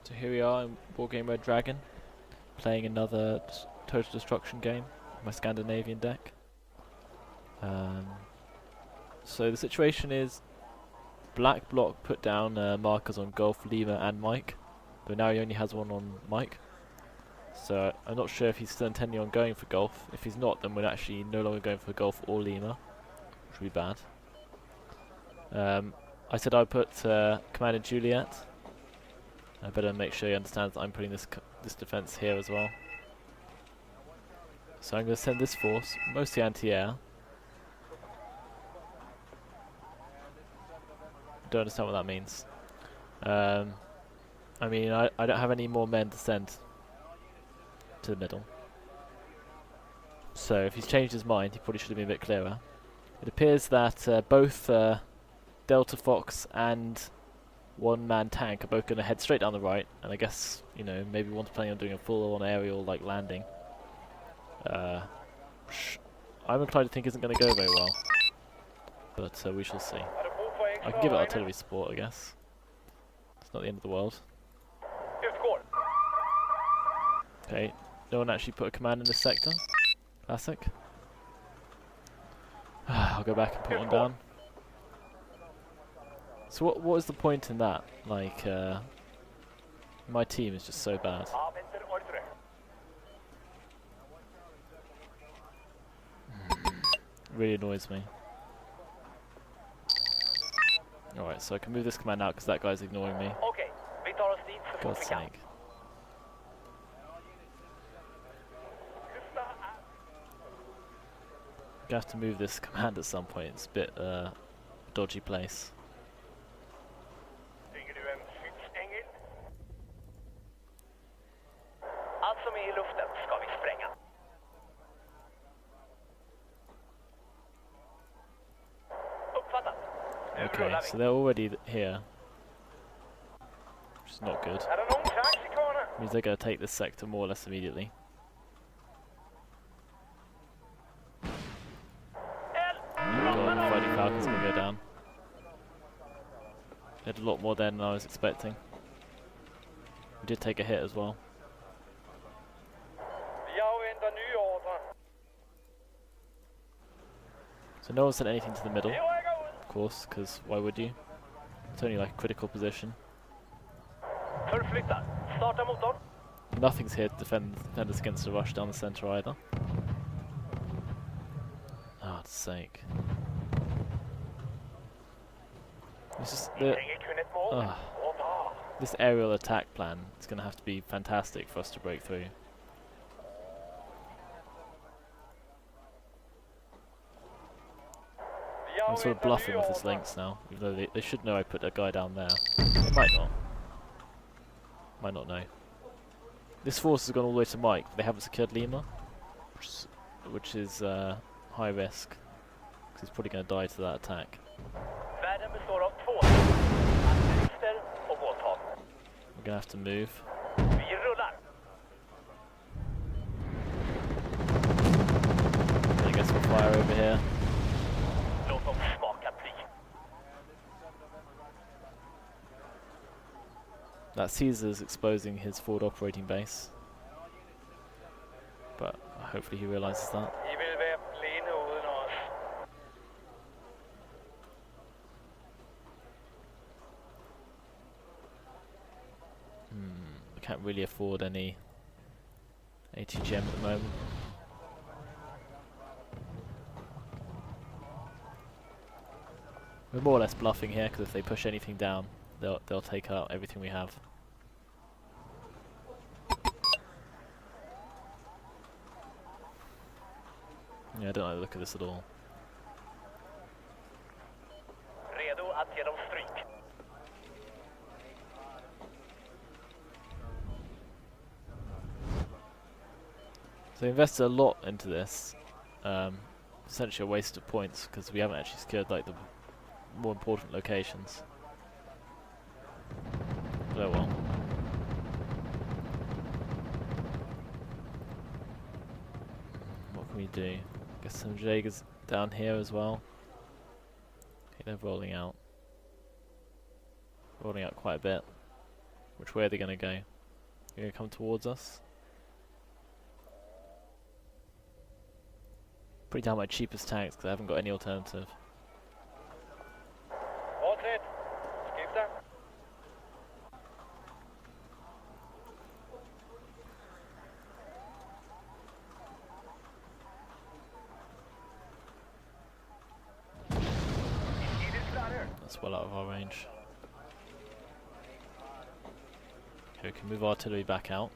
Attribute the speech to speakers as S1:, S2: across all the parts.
S1: So here we are in Wargame Red Dragon, playing another total destruction game with my Scandinavian deck. So the situation is Black Block put down markers on Golf, Lima and Mike, but now he only has one on Mike. So I'm not sure if he's still intending on going for Golf. If he's not, then we're actually no longer going for Golf or Lima, which would be bad. I said I'd put Commander Juliet. I better make sure he understands that I'm putting this defense here as well. So I'm going to send this force, mostly anti-air. Don't understand what that means. I mean, I don't have any more men to send to the middle. So if he's changed his mind, he probably should have been a bit clearer. It appears that both Delta Fox and one-man tank are both going to head straight down the right, and I guess, you know, maybe one's planning on doing a full-on aerial like landing. I'm inclined to think isn't going to go very well, but we shall see. I can give it artillery support, I guess. It's not the end of the world. Okay, no one actually put a command in this sector. Classic. I'll go back and put one down. So what is the point in that? Like, my team is just so bad. Really annoys me. Alright, so I can move this command out because that guy's ignoring me. God's sake. I'm gonna have to move this command at some point. It's a bit dodgy place. Okay, so they're already here, which is not good. Means they're going to take this sector more or less immediately. The Fighting Falcon's going to go down. They had a lot more than I was expecting. We did take a hit as well. So no one sent anything to the middle. Of course, because why would you? It's only like a critical position. Nothing's here to defend us against a rush down the centre either. Oh, for sake. It's just this aerial attack plan is going to have to be fantastic for us to break through. I'm sort of bluffing with this lynx now, even though they should know I put a guy down there. They might not. Might not know. This force has gone all the way to Mike, but they haven't secured Lima, which is high risk, because he's probably going to die to that attack. We're going to have to move. Gonna get some fire over here. That Caesar's exposing his forward operating base, but hopefully he realises that. We can't really afford any ATGM at the moment. We're more or less bluffing here, because if they push anything down, they'll take out everything we have. Yeah, I don't like the look of this at all. So we invested a lot into this. Essentially a waste of points, because we haven't actually secured like the more important locations. Oh well. What can we do? Get some Jaegers down here as well. Okay, they're rolling out. Rolling out quite a bit. Which way are they going to go? They're going to come towards us? Putting down my cheapest tanks because I haven't got any alternative. That's well out of our range. Okay, we can move artillery back out.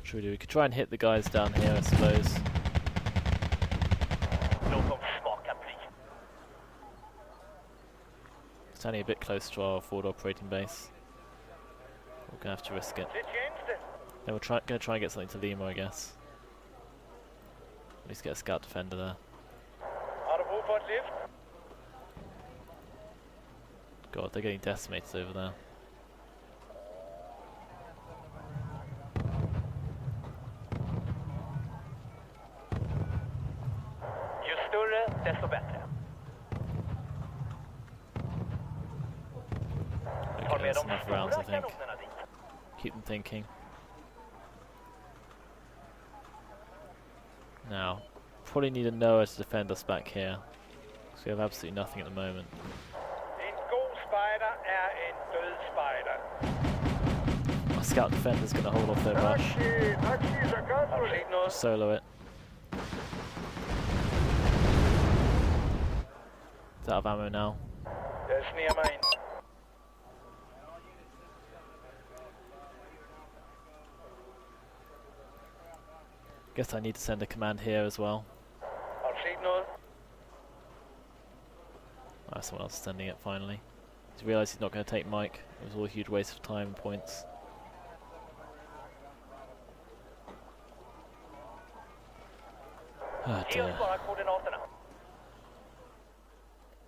S1: Should we do? We could try and hit the guys down here, I suppose. Standing a bit close to our forward operating base. We're gonna have to risk it. Then we're gonna try and get something to Lima, I guess. At least get a scout defender there. God, they're getting decimated over there. Okay, that's enough rounds, I think. Keep them thinking. Now, probably need a Noah to defend us back here. Because we have absolutely nothing at the moment. Our scout defender's going to hold off their rush. Just solo it. It's out of ammo now. Guess I need to send a command here as well. Oh, someone else is sending it finally. He's realised he's not going to take Mike. It was all a huge waste of time and points. Oh dear.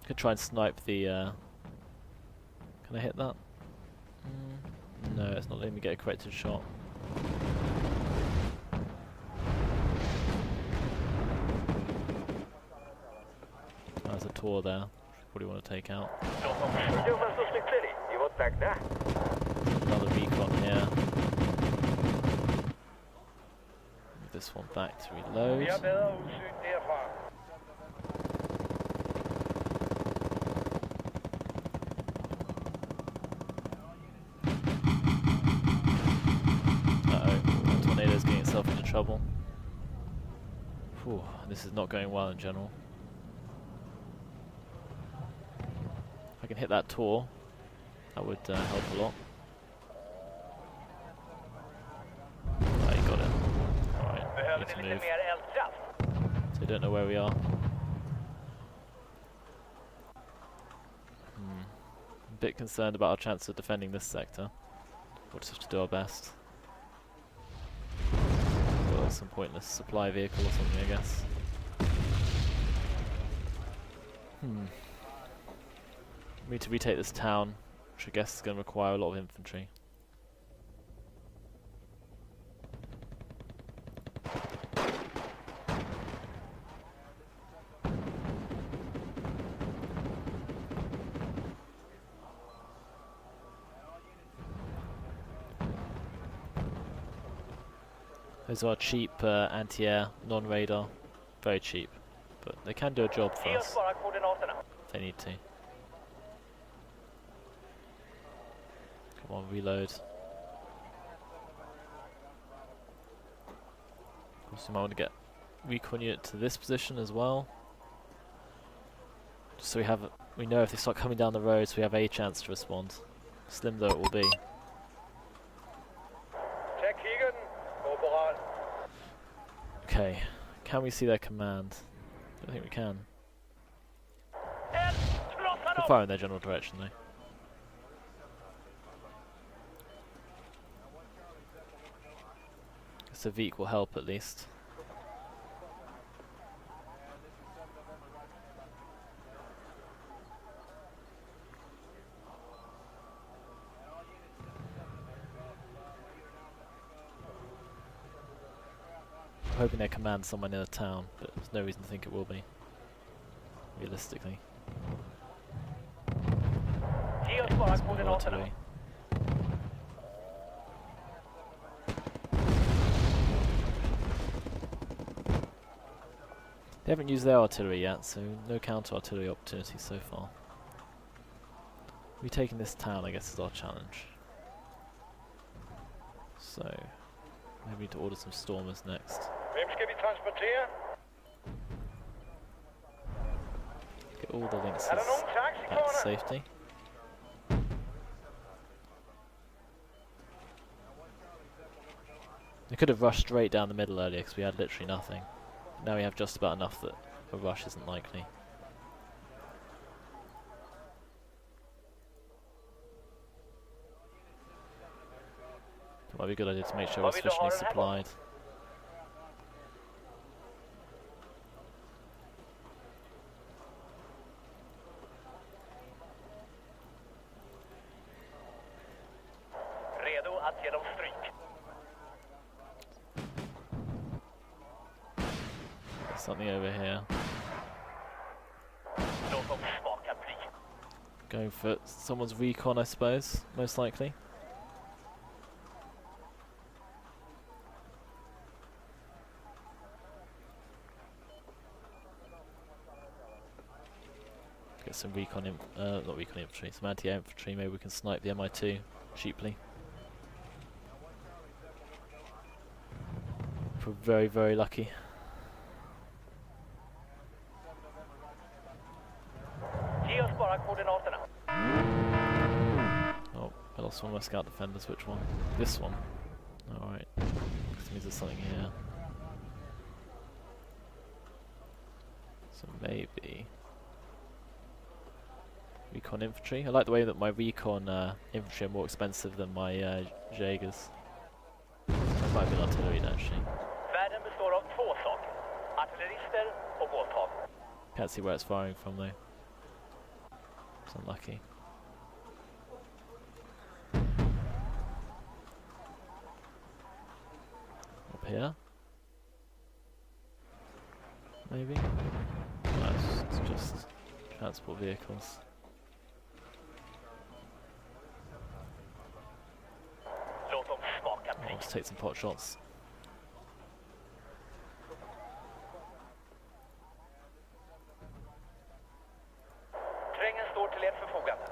S1: Could try and snipe the... Can I hit that? No, it's not letting me get a corrected shot. There's a Tor there, which I probably want to take out. Another recon here. Move this one back to reload. Uh-oh, Tornado's getting itself into trouble. Whew, this is not going well in general. If I can hit that Tor, that would help a lot. Oh, you got it. Alright, need to move. So I don't know where we are. A bit concerned about our chance of defending this sector. We'll just have to do our best. Got some pointless supply vehicle or something, I guess. We need to retake this town, which I guess is going to require a lot of infantry. Those are cheap anti-air, non-radar, very cheap, but they can do a job for us if they need to. Come on, reload. Of course, we might want to get recon unit to this position as well, just so we know if they start coming down the road, so we have a chance to respond. Slim though it will be. Okay, can we see their command? I don't think we can. We'll fire in their general direction though. So Veek will help at least. I'm hoping their command's somewhere near the town, but there's no reason to think it will be, realistically.
S2: bara koordinaterna.
S1: Artillery. They haven't used their artillery yet, so no counter-artillery opportunities so far. Retaking this town, I guess, is our challenge. So, maybe we need to order some stormers next.
S2: Vem ska vi transportera?
S1: Get all the links
S2: Är det någon taxi
S1: back to
S2: kvar?
S1: safety. We could have rushed straight down the middle earlier because we had literally nothing. Now we have just about enough that a rush isn't likely. It might be a good idea to make sure we're sufficiently supplied.
S2: Redo att ge dem stryk.
S1: There's something over here.
S2: Låt dem smaka bly.
S1: Going for someone's recon, I suppose, most likely. Get some recon, not recon infantry, some anti-air infantry. Maybe we can snipe the Mi-2 cheaply. If we're very, very lucky.
S2: Ge oss bara koordinaterna.
S1: Oh, I lost one of my scout defenders. Which one? This one. Alright. This means there's something here. So maybe... recon infantry. I like the way that my recon infantry are more expensive than my Jaegers. That might be artillery actually.
S2: Världen består av två saker. Artillerister och båttag.
S1: Can't see where it's firing from though. It's unlucky. Up here? Maybe? No, it's just transport vehicles.
S2: Låt dem smaka
S1: Oh,
S2: bly.
S1: let's take some pot shots.
S2: Terrängen står till ert förfogande.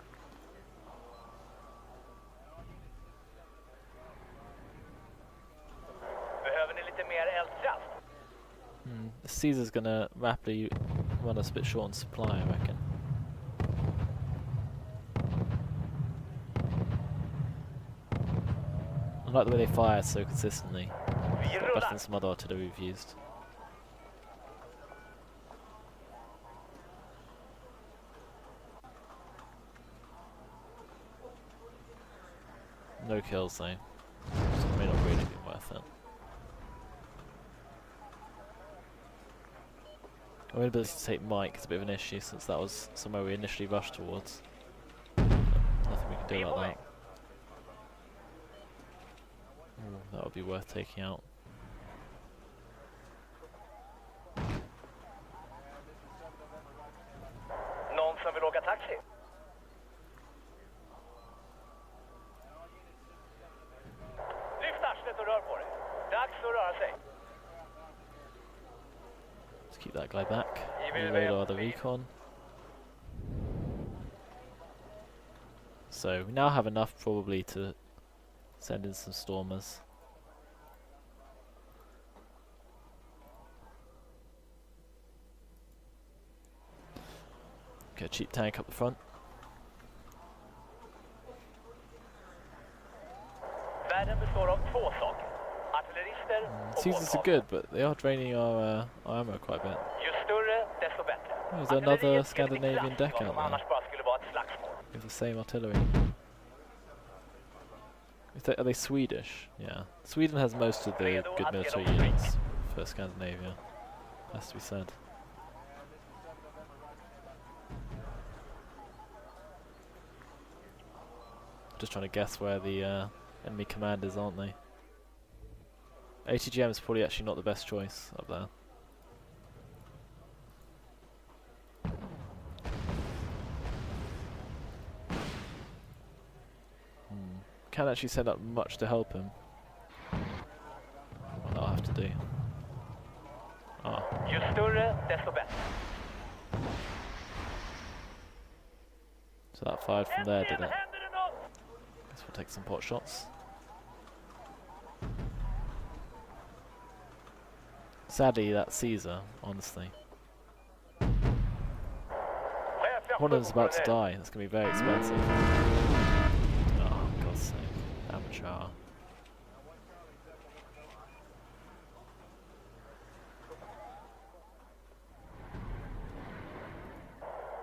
S2: Behöver ni lite mer eldkraft?
S1: Caesar's gonna rapidly run us a bit short on supply, I reckon. I like the way they fire so consistently.
S2: Vi
S1: Better
S2: rullar.
S1: than some other artillery we've used. No kills though, so it may not really be worth it. Our inability to take Mike is a bit of an issue since that was somewhere we initially rushed towards. But nothing we can do about that. Ooh, that would be worth taking out.
S2: Någon som vill åka taxi? Lyft arslet och rör på dig. Dags att röra sig.
S1: Let's keep that guy back. Reload our other recon. So we now have enough probably to send in some stormers. Get a cheap tank up the front.
S2: Världen består av två saker. Artillerister och
S1: Caesars are
S2: båttag.
S1: good, but they are draining our ammo quite a bit.
S2: Ju större, desto bättre.
S1: Oh, is there another
S2: Artilleriet ska bli
S1: Scandinavian deck
S2: kraft,
S1: out
S2: som annars
S1: there?
S2: bara skulle vara ett slagsmål.
S1: With the same artillery. Are they Swedish? Yeah. Sweden has most of the good military units for Scandinavia. Has to be said. Just trying to guess where the enemy command is, aren't they? ATGM is probably actually not the best choice up there. Can't actually send up much to help him. What I'll have to do. Ah.
S2: Ju större, desto bättre.
S1: So that fired from there, did it?
S2: Händer det något?
S1: Guess we'll take some pot shots. Sadly, that's Caesar, honestly. One of them's about to die. That's going to be very expensive. Oh, God's sake. Amateur.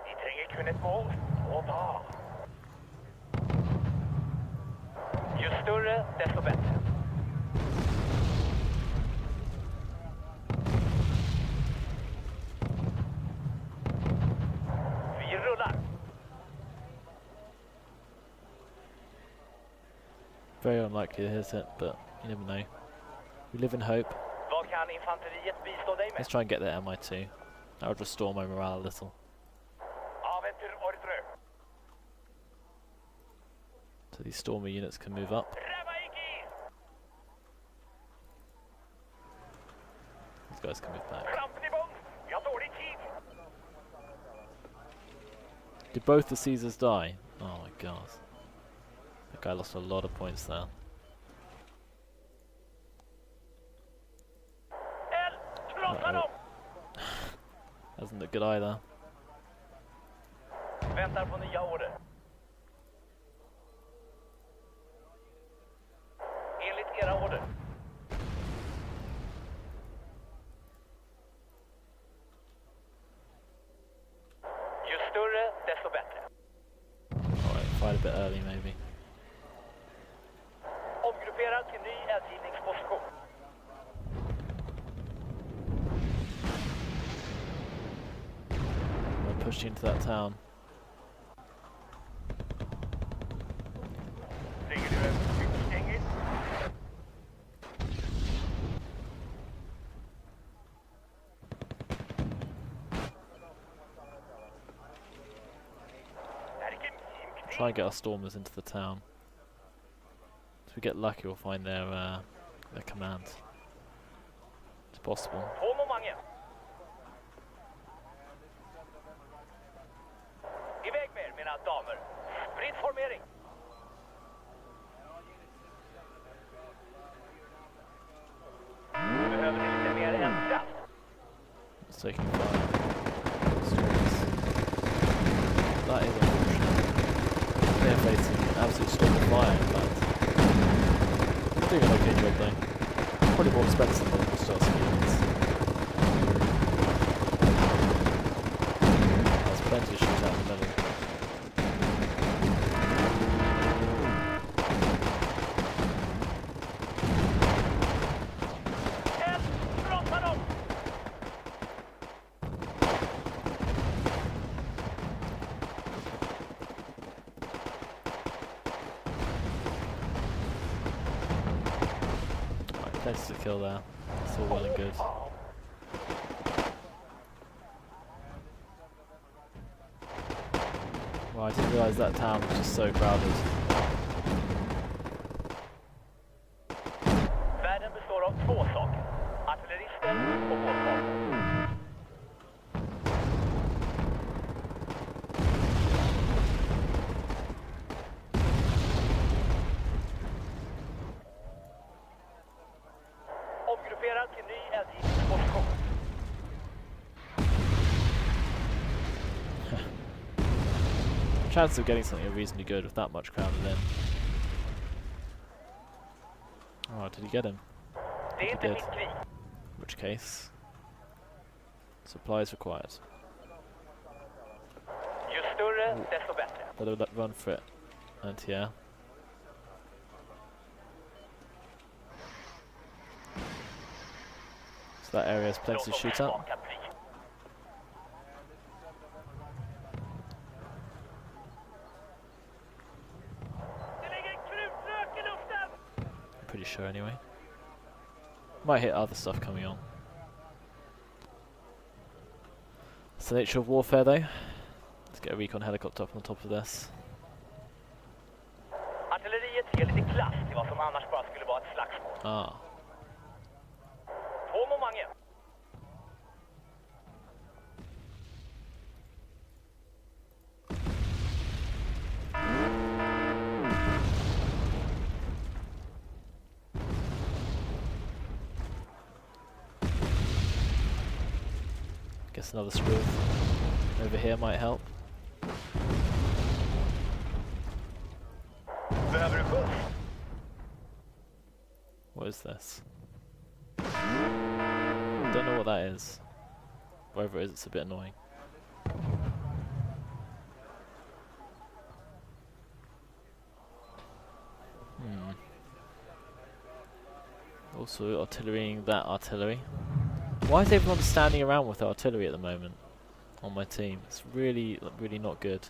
S2: Vi trenger kun et mål, og da. Ju större, desto bättre. Vi rullar.
S1: Very unlikely to hit it, but you never know. We live in hope.
S2: Vad kan infanteriet bistå dig med?
S1: Let's try and get the MI2. That would restore my morale a little.
S2: Aventur ordre.
S1: So these stormer units can move up.
S2: Räva i gir.
S1: These guys can move back.
S2: Klampen i bång. Vi har dålig tid.
S1: Did both the Caesars die? Oh my god. That guy lost a lot of points there.
S2: El, krossa dem.
S1: Doesn't look good either.
S2: Väntar på nya order. Enligt era order. Ju större, desto bättre.
S1: Alright, fight a bit early maybe.
S2: Omgruppera till ny eldgivningsposition.
S1: We'll push into that town.
S2: Lägger du en skyddsstängel?
S1: Try and get our stormers into the town. If we get lucky, we'll find their command. It's possible.
S2: På momangen. Iväg med er, mina damer. Spridd formering. Behöver ni lite mer eldkraft?
S1: It's taking fire. Stormers. That is unfortunate. They're facing an absolute storm of fire, in fact. Doing an okay job though. Probably more expensive than the start units. There's plenty of shit out in the middle.
S2: Eld, krossa dem!
S1: Plenty to kill there. It's all well and good. Well, I didn't realise that town was just so crowded.
S2: Världen består av två saker. Artillerister och båtfolk. Omgruppera till ny eldgivningsposition.
S1: Chance of getting something reasonably good with that much crowded in. Oh, did he get him?
S2: Det är
S1: He
S2: inte
S1: did.
S2: mitt krig.
S1: In which case, supplies required.
S2: Ju större, desto bättre.
S1: Better run for it. And yeah. So that area has plenty to shoot at. I'm pretty sure anyway. Might hit other stuff coming on. It's the nature of warfare though. Let's get a recon helicopter up on top of this.
S2: Artilleriet ger lite klass till vad som annars bara skulle vara ett slagsmål.
S1: Ah.
S2: Två momentet.
S1: Guess another screw over here might help.
S2: Behöver du skjuts?
S1: What is this? Don't know what that is. Whatever it is, it's a bit annoying. Also artillerying that artillery. Why is everyone standing around with artillery at the moment on my team? It's really, really not good.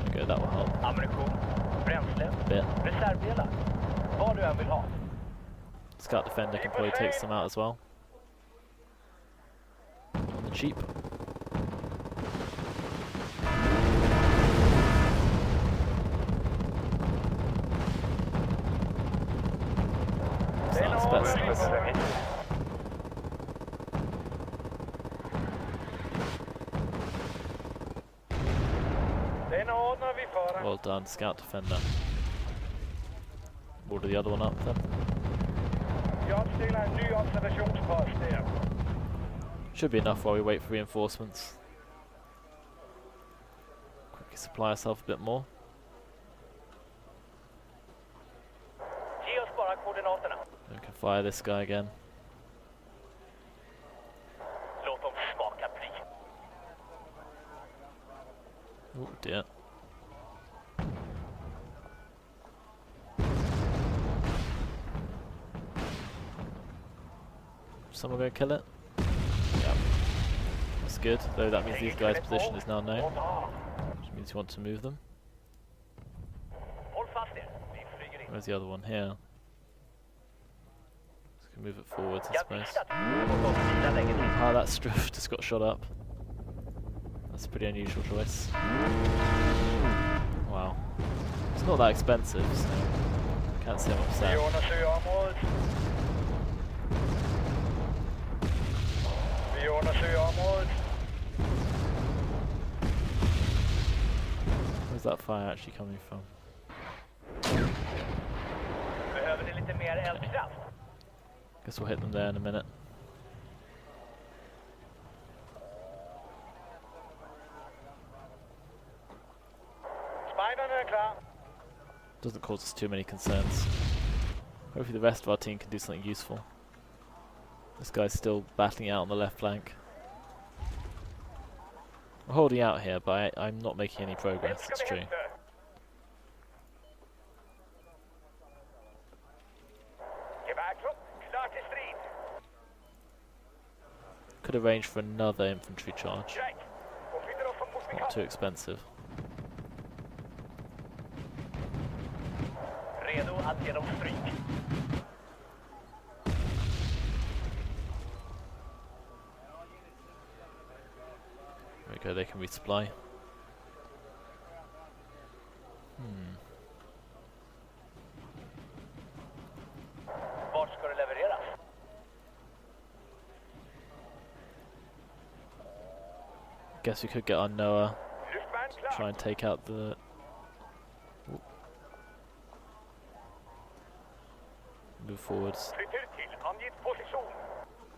S1: Okay, that will help.
S2: Ammunition, bränsle,
S1: Bit.
S2: reservdelar. Vad du än vill ha.
S1: Scout defender can probably take some out as well. On the cheap. That's nice. Well done, scout defender. Order the other one up then. Should be enough while we wait for reinforcements. Quickly supply ourselves a bit more. We can fire this guy again. Oh dear. Someone gonna kill it? Yeah. That's good, though that means these guys' position is now known. Which means you want to move them. Where's the other one? Here. Just gonna move it forwards, I suppose. Ah, that Struff just got shot up. That's a pretty unusual choice. Wow. It's not that expensive, so can't say I'm upset. Where's that fire actually coming from? Okay. Guess we'll hit them there in a minute. Doesn't cause us too many concerns. Hopefully the rest of our team can do something useful. This guy's still battling out on the left flank. We're holding out here, but I'm not making any progress, it's true. Could arrange for another infantry charge. Not too expensive. There we go, they can resupply. Guess we could get our Noah to try and take out the... Ooh. Move forwards.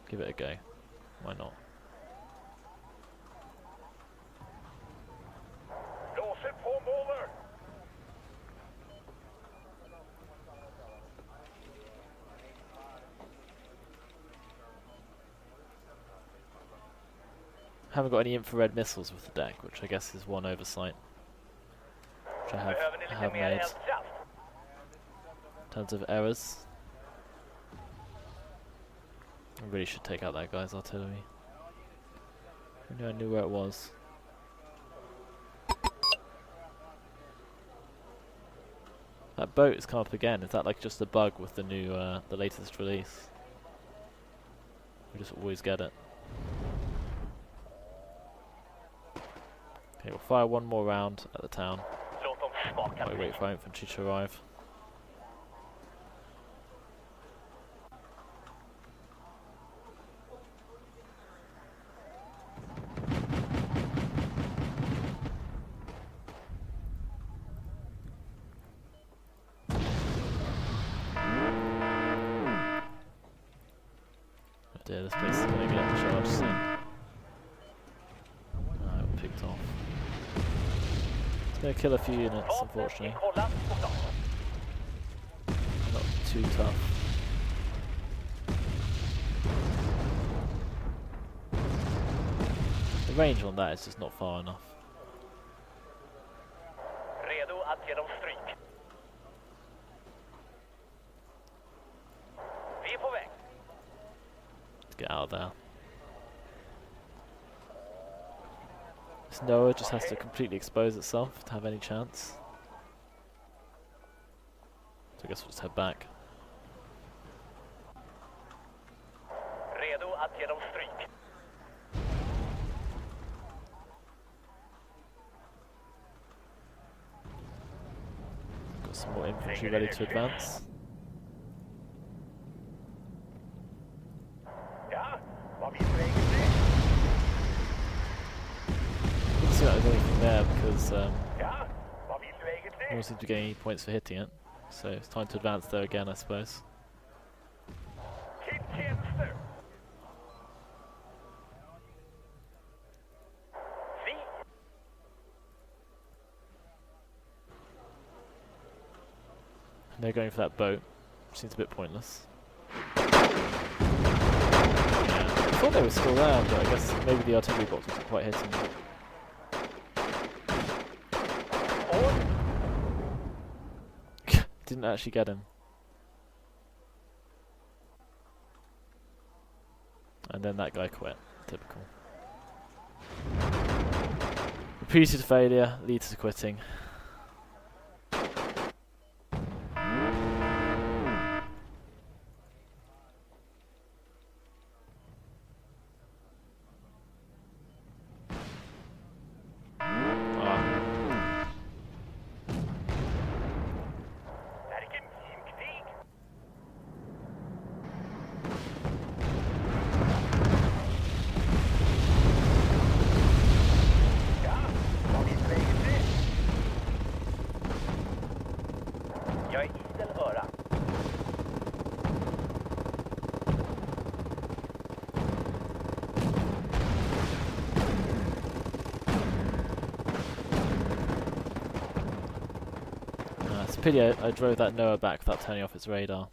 S1: Give it a go. Why not? Haven't got any infrared missiles with the deck, which I guess is one oversight, which I have made. In terms of errors, I really should take out that guy's artillery. If only I knew where it was. That boat has come up again. Is that like just a bug with the new, the latest release? We just always get it. Okay, we'll fire one more round at the town.
S2: Låt dem smaka
S1: While we wait for our infantry to arrive. Oh dear, this place is going to get charged soon. It picked off. It's going to kill a few units, unfortunately. Not too tough. The range on that is just not far enough.
S2: Redo att ge dem stryk. Vi är på väg.
S1: Let's get out of there. This Noah just has to completely expose itself to have any chance. So I guess we'll just head back.
S2: Redo att ge dem stryk.
S1: Got some more infantry ready to advance.
S2: Ja, vad vill du egentligen?
S1: Doesn't seem like there's anything there because
S2: Ja, vad vill du
S1: no
S2: egentligen?
S1: one seems to be getting any points for hitting it. So it's time to advance there again, I suppose.
S2: Till tjänster. Vi.
S1: And they're going for that boat. Seems a bit pointless. Yeah. I thought they were still there, but I guess maybe the artillery box wasn't quite hitting them. Didn't actually get him. And then that guy quit. Typical. Repeated failure leads to quitting.
S2: Jag är idel öra.
S1: It's a pity I drove that Noah back without turning off its radar.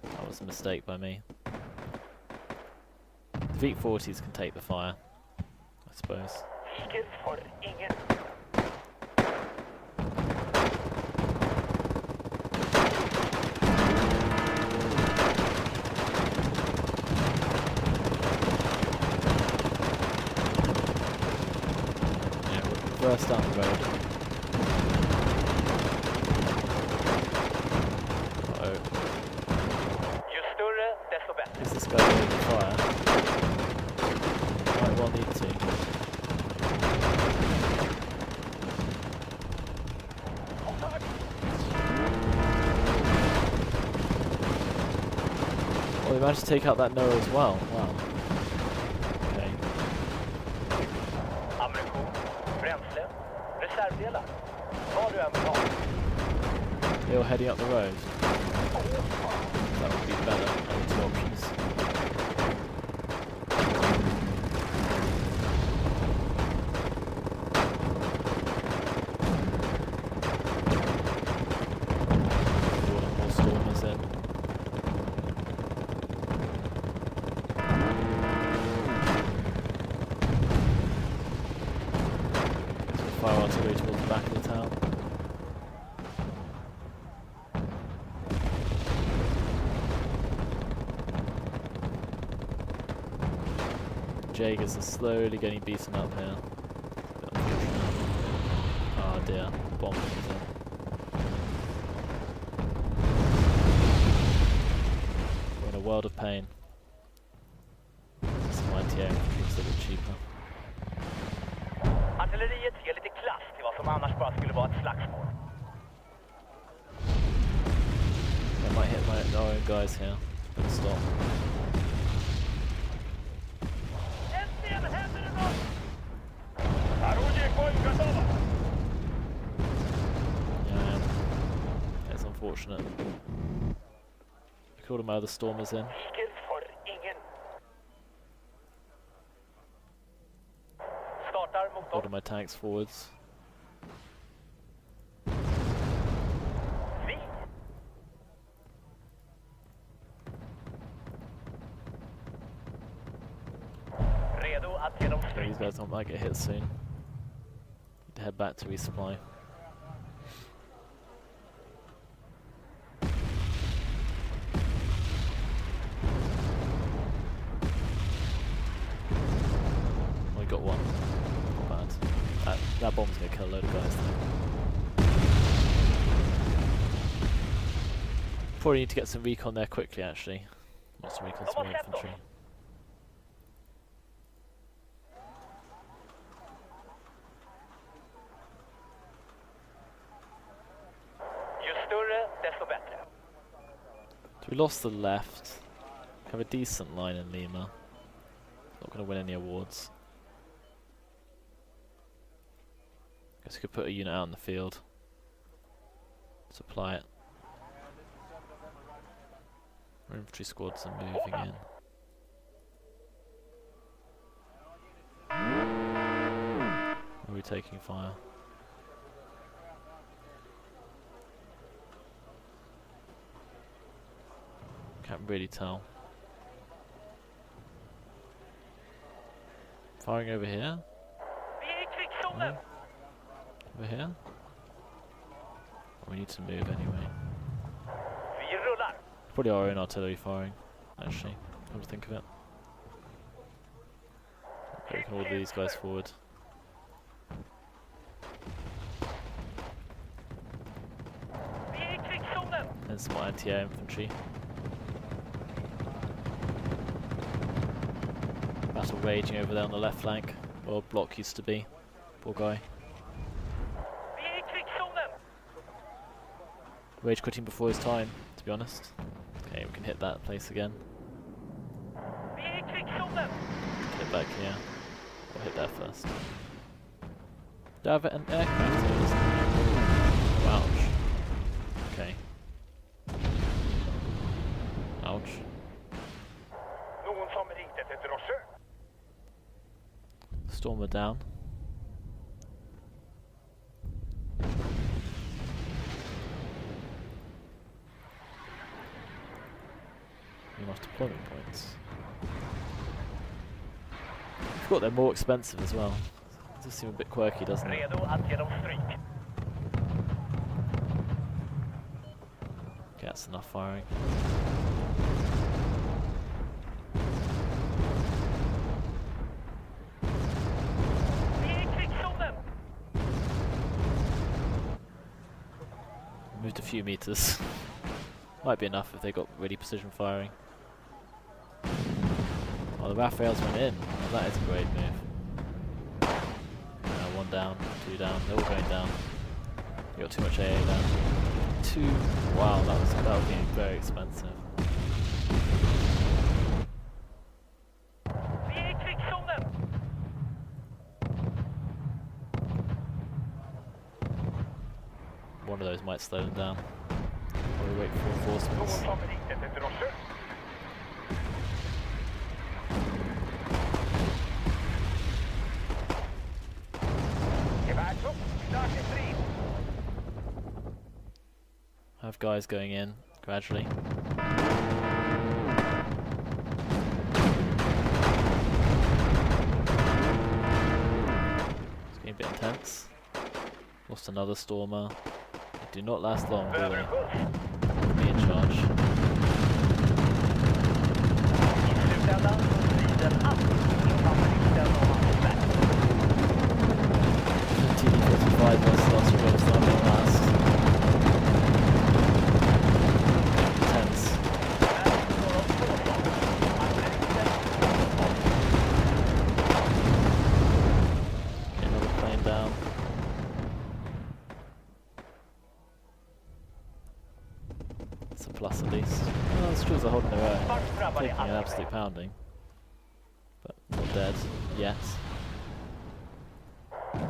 S1: That was a mistake by me. The V40s can take the fire, I suppose.
S2: Tiger för ingen.
S1: Yeah, we'll reverse down the road. Uh-oh.
S2: Ju större, desto bättre.
S1: Is this guy going to fire? Might well need to. Oh, they managed to take out that Noah as well. Wow. Okay.
S2: Ammunition, bränsle, reservdelar. Vad du än vill ha.
S1: They were heading up the road. That would be better. Only two options. More stormers in. Guess we'll fire artillery towards the back of the town. Jaegers are slowly getting beaten up here. Oh dear, bomb comes in. We're in a world of pain. anti-air, it's a bit cheaper.
S2: Artilleriet ger lite klass till vad som annars bara skulle vara ett slagsmål.
S1: I might hit our own guys here. But stop.
S2: Äntligen händer det något! Орудие готово!
S1: Yeah, it's unfortunate. I called my other stormers in.
S2: Tiger för ingen. Startar motor.
S1: Order my tanks forwards.
S2: Vi. Redo att ge dem
S1: These
S2: stryk.
S1: guys might get hit soon. Need to head back to resupply. We got one. Not bad. That bomb's gonna kill a load of guys though. Probably need to get some recon there quickly actually. Not some recon, some more infantry.
S2: Ju större, desto bättre.
S1: So we lost the left. We have a decent line in Lima. Not going to win any awards. Guess we could put a unit out in the field. Supply it. Our infantry squads are moving in. Are we taking fire? Can't really tell. Firing over here?
S2: Vi är i krigszonen.
S1: Over here? We need to move anyway.
S2: Vi rullar.
S1: Probably our own artillery firing, actually, come to think of it. Okay, we can order these guys forward.
S2: Vi är i krigszonen.
S1: And some more anti-air infantry. Battle raging over there on the left flank, where Block used to be. Poor guy.
S2: Vi är i krigszonen.
S1: Rage quitting before his time, to be honest. Okay, we can hit that place again.
S2: Vi är i krigszonen.
S1: Hit back here. We'll hit there first. Do I have an aircraft here? Oh, ouch. Okay. Ouch.
S2: Någon som ringt efter drosche.
S1: Stormer down. Enough deployment points. I forgot they're more expensive as well. It does seem a bit quirky, doesn't it?
S2: Redo att ge dem stryk.
S1: Okay, that's enough firing.
S2: Vi är i krigszonen.
S1: Moved a few meters. Might be enough if they got really precision firing. Oh, the Raphaels went in. Oh, that is a great move. One down, two down, they're all going down. You got too much AA down. Two. Wow, that was being very expensive.
S2: Vi är i krigszonen.
S1: One of those might slow them down. Probably wait for
S2: Någon
S1: reinforcements.
S2: som ringt efter drosche. Gevärshopp. Start i strid.
S1: Have guys going in gradually. It's getting a bit intense. Lost another stormer. They do not last long, do they?
S2: Överskjuts.
S1: Be in charge.
S2: I slutändan strider allt som favoriten om man får väl.
S1: TD45 was last job starting last. Intense. taking an absolute pounding. But not dead yet.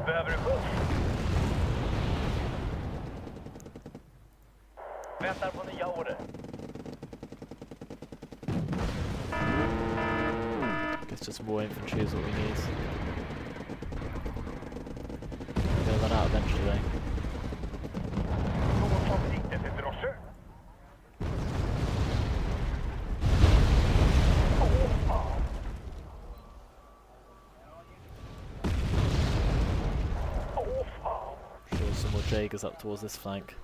S2: Behöver du skjuts? Väntar på nya order.
S1: Guess just more infantry is what we need. We're gonna run out eventually though.
S2: Någon som siktar till droscher?
S1: Sure, some more Jaegers up towards this flank.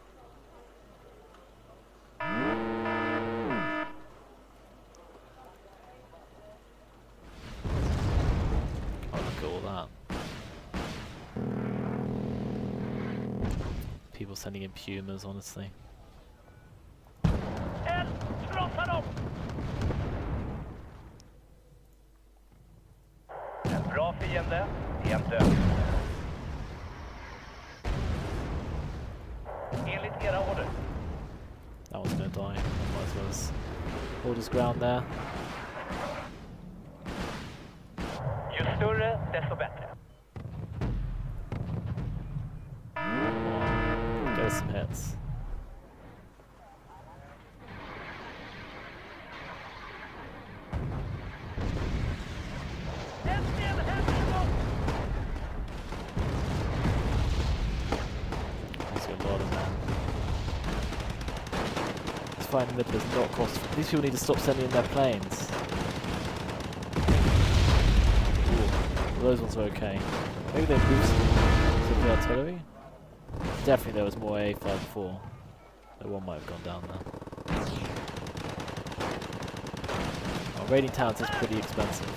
S1: People sending in Pumas, honestly.
S2: En bra fiende, en död. Enligt era order.
S1: That one's gonna die. Might as well as hold his ground there.
S2: Ju större, desto bättre.
S1: Get us some hits. There's a lot of them. This fight in the middle is not cost. These people need to stop sending in their planes. Ooh, well, those ones are okay. Maybe they boosted the artillery? Definitely there was more A5 before. That one might have gone down there. Oh, raiding towns is pretty expensive.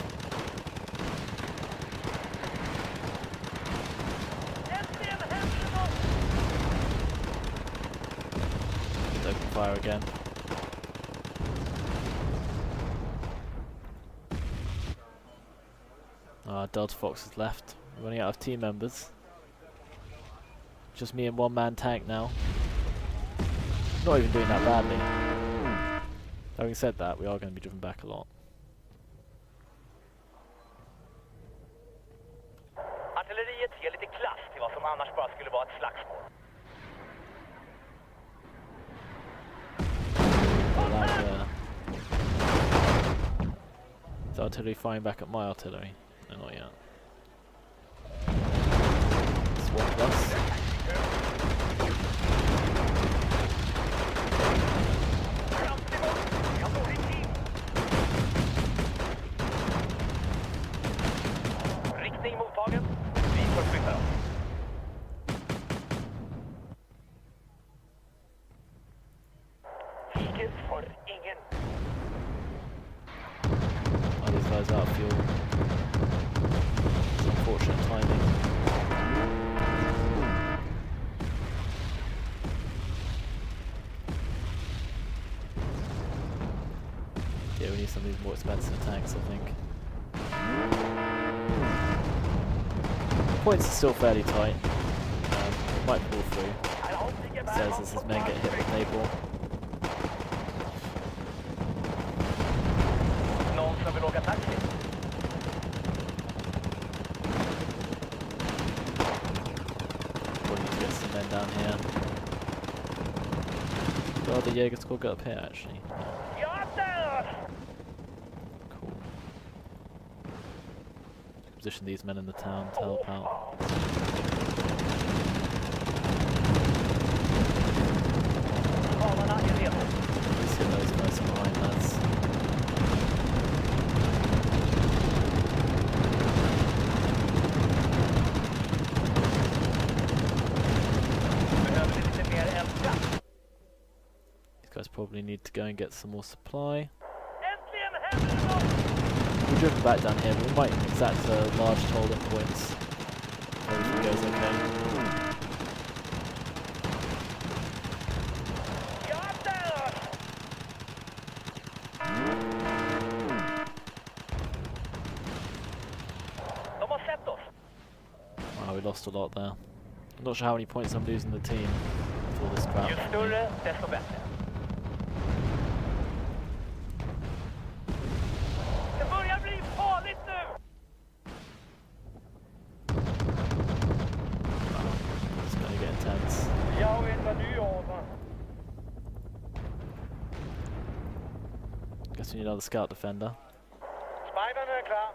S1: Open fire again. Delta Fox is left. We're running out of team members. Just me and one-man tank now. Not even doing that badly. Having said that, we are going to be driven back a lot.
S2: Artilleriet ger lite klass till vad som annars bara skulle vara ett slagsmål.
S1: Is artillery firing back at my artillery? No, not yet. Swap plus.
S2: Riktning mottagen. Vi förflyttar oss. Kriget för ingen.
S1: Oh, these guys are out of fuel. It's unfortunate timing. Yeah, we need some of these more expensive tanks, I think. Points are still fairly tight. Might pull through. Says as his men get hit with napalm.
S2: Någon som vill åka taxi?
S1: Probably need to get some men down here. Oh, the Jaeger squad got up here actually. Cool. Position these men in the town to help out. Let's hit those guys behind, lads. These guys probably need to go and get some more supply. We're driven back down here, but we might exact a large toll at points. Everything goes okay. Wow, we lost a lot there. I'm not sure how many points I'm losing the team for this crap.
S2: Ju större, desto bättre.
S1: Guess we need another scout defender.
S2: Spejderne er klar.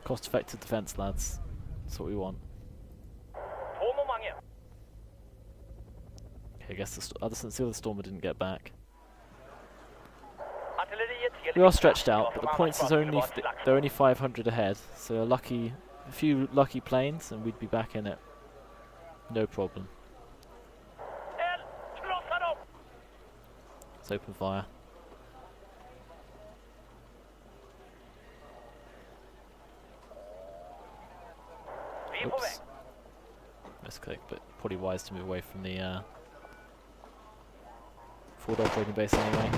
S1: Cost-effective defense, lads. That's what we want.
S2: På momentet.
S1: Okay, I guess the other Stormer didn't get back.
S2: Artilleriet helt
S1: We are
S2: riktigt.
S1: stretched out,
S2: Ja,
S1: but the
S2: som
S1: points
S2: annars
S1: is
S2: bara
S1: only
S2: skulle vara ett
S1: they're only 500 ahead. So a few lucky planes, and we'd be back in it. No problem.
S2: slagsmål. Krossa dem!
S1: Let's open fire.
S2: Vi är på väg.
S1: Oops. Misclick, but probably wise to move away from the forward operating base anyway.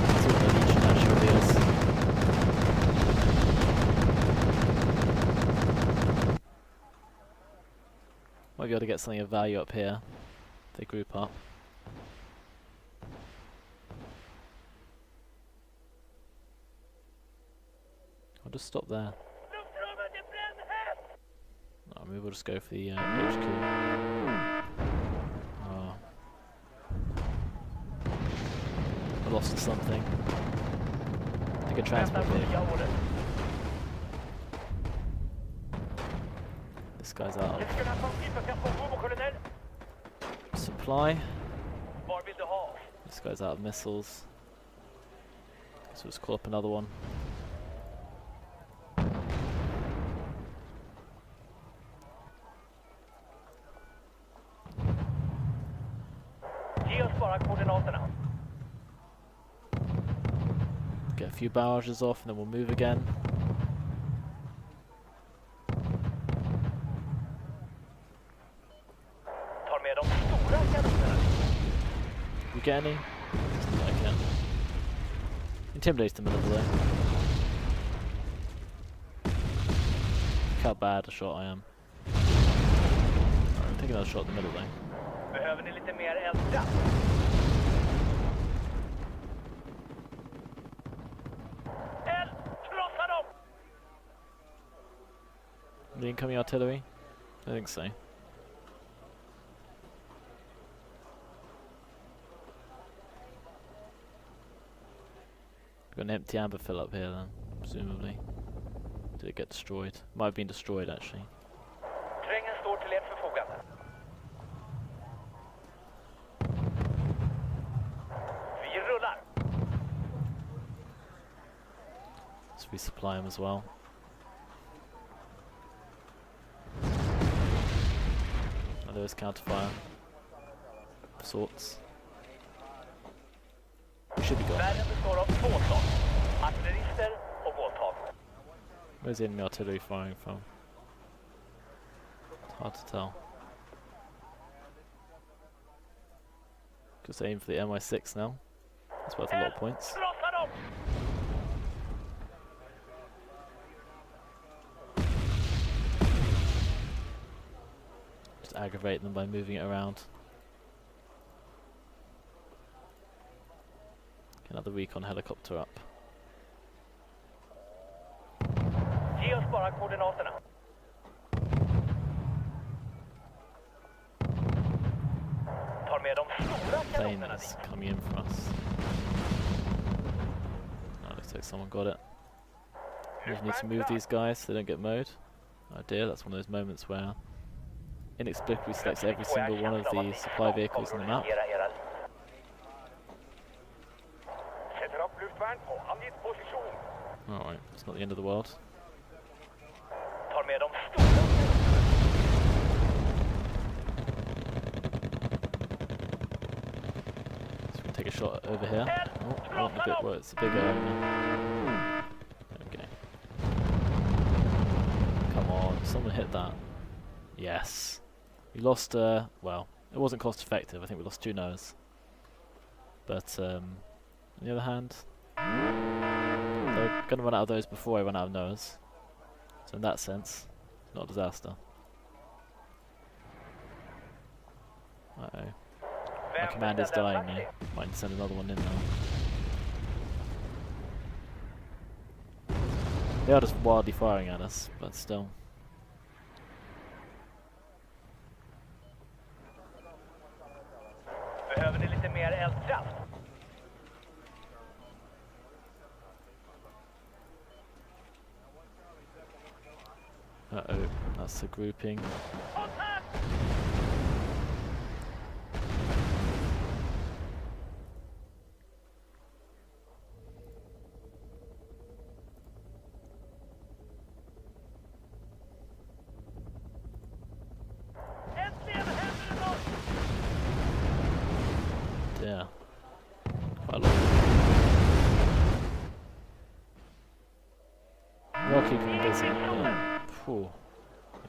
S1: That's what the Legion actually is. Might be able to get something of value up here if they group up. I'll just stop there.
S2: Luftrummet är brännhett!
S1: No, maybe we'll just go for the HQ. Oh. I lost something. I think a transport
S2: Väntar på
S1: vehicle.
S2: nya order.
S1: This guy's out of
S2: Riskerna som slipper kan få kolonel.
S1: supply.
S2: Var vill du ha?
S1: This guy's out of missiles. So let's call up another one.
S2: Ge oss bara koordinaterna.
S1: Get a few barrages off and then we'll move again.
S2: Tar med de stora kanonerna.
S1: You get any? Doesn't like it. Intimidate them a little though. Look how bad a shot I am. Alright, take another shot in the middle though.
S2: Behöver ni lite mer eldkraft? Krossa dem!
S1: The incoming artillery? I think so. Got an empty amber fill up here then, presumably. Did it get destroyed? Might have been destroyed actually.
S2: Terrängen står till ert förfogande. Vi rullar.
S1: Let's resupply them as well. And there is counterfire of sorts. We should be gone.
S2: Världen består av två slag. Artillerister och måltavlor.
S1: Where's the enemy artillery firing from? It's hard to tell. Just aim for the MI6 now. That's worth a lot of points.
S2: Krossa dem!
S1: Just aggravate them by moving it around. Another recon helicopter up.
S2: Ge oss bara koordinaterna. Tar med de stora
S1: Plane
S2: kanonerna
S1: is
S2: dit.
S1: coming in from us. Oh, looks like someone got it. We just need to move these guys so they don't get mowed. Oh dear, that's one of those moments where inexplicably selects every single one of the supply vehicles on the map.
S2: Sätter upp luftvärn på angiven position.
S1: Alright, it's not the end of the world.
S2: Tar med de stora kanonerna.
S1: So we'll take a shot over here. Oh, I want the bit where it's a bigger area. Okay. Come on, someone hit that. Yes. We lost, well, it wasn't cost effective. I think we lost 2 Noahs. But, on the other hand, they're going to run out of those before I run out of Noahs. So in that sense, not a disaster. Uh-oh. My commander's dying now. Might send another one in now. They are just wildly firing at us, but still.
S2: eldkraft.
S1: Uh-oh, that's the grouping.
S2: Kontakt! Äntligen händer det något!
S1: Yeah. Quite a lot. We are keeping them busy. Phew.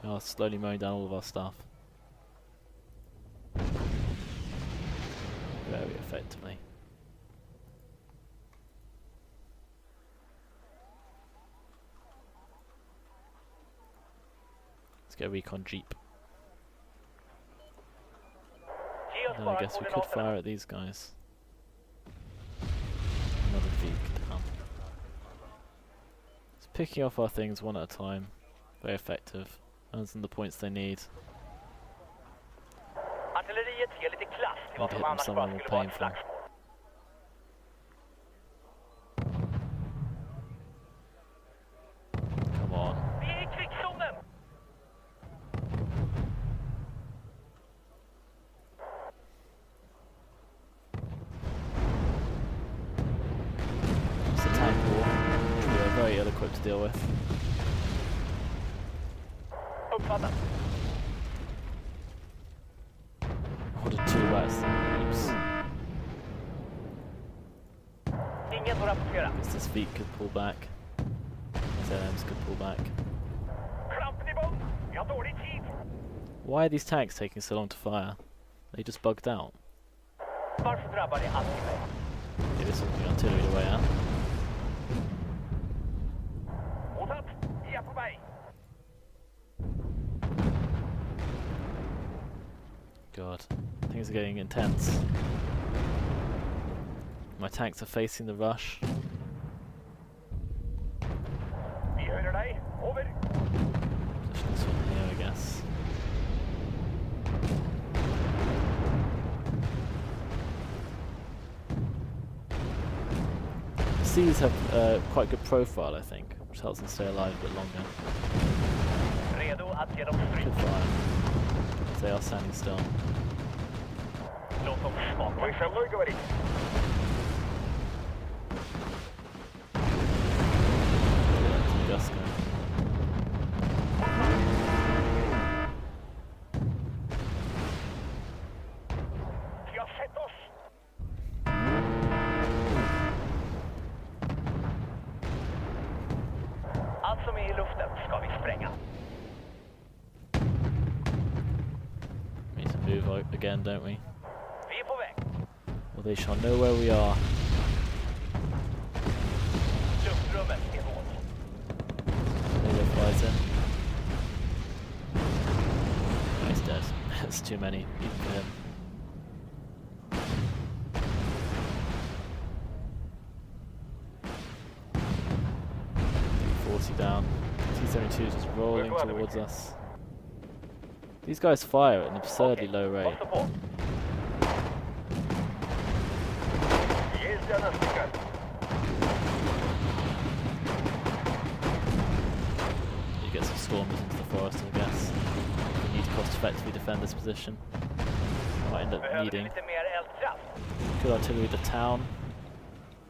S1: We are slowly mowing down all of our stuff. Very effectively. Let's get a recon jeep. And then I guess we could fire at these guys. Another Vulcan down. Just picking off our things one at a time. Very effective. Earns them the points they need.
S2: Artilleriet ger lite klass till vad
S1: Need to
S2: som
S1: hit them
S2: annars
S1: somewhere
S2: bara
S1: more
S2: skulle vara ett
S1: painful.
S2: slagsmål.
S1: Come on.
S2: Vi är i krigszonen!
S1: It's a tank war, which we are very ill equipped to deal with.
S2: Uppfattat.
S1: Ordered 2 rats. Oops.
S2: Ingen får rapportera.
S1: Guess this feet could pull back. These LMs could pull back.
S2: Klampen i bom! Vi har dålig tid!
S1: Why are these tanks taking so long to fire? They just bugged out.
S2: Varför drabbar det alltid mig?
S1: It is something artillery away out.
S2: Mottatt! Vi är på väg!
S1: God, things are getting intense. My tanks are facing the rush.
S2: Vi hörer dig. Over!
S1: Position this one here, I guess. The Seas have quite good profile, I think, which helps them stay alive a bit longer.
S2: Redo att ge dem stryk.
S1: Good fire. As they are standing still.
S2: Låt dem smaka. Vi själva говорить.
S1: Just go.
S2: Vi har sett oss! Allt som är i luften ska vi spränga.
S1: We need to move again, don't we?
S2: Vi är på väg.
S1: Well, they shall know where we are.
S2: Luftrummet är vårt.
S1: They flies in. Oh, he's dead. That's too many, even for him. 40 down. T-72 is just rolling towards us. These guys fire at an absurdly low rate.
S2: Passa på. Есть для нас приказ.
S1: You get some stormers into the forest, I guess. We need to cost-effectively defend this position. Might end up
S2: Behöver
S1: needing
S2: lite mer eldkraft.
S1: good artillery to town.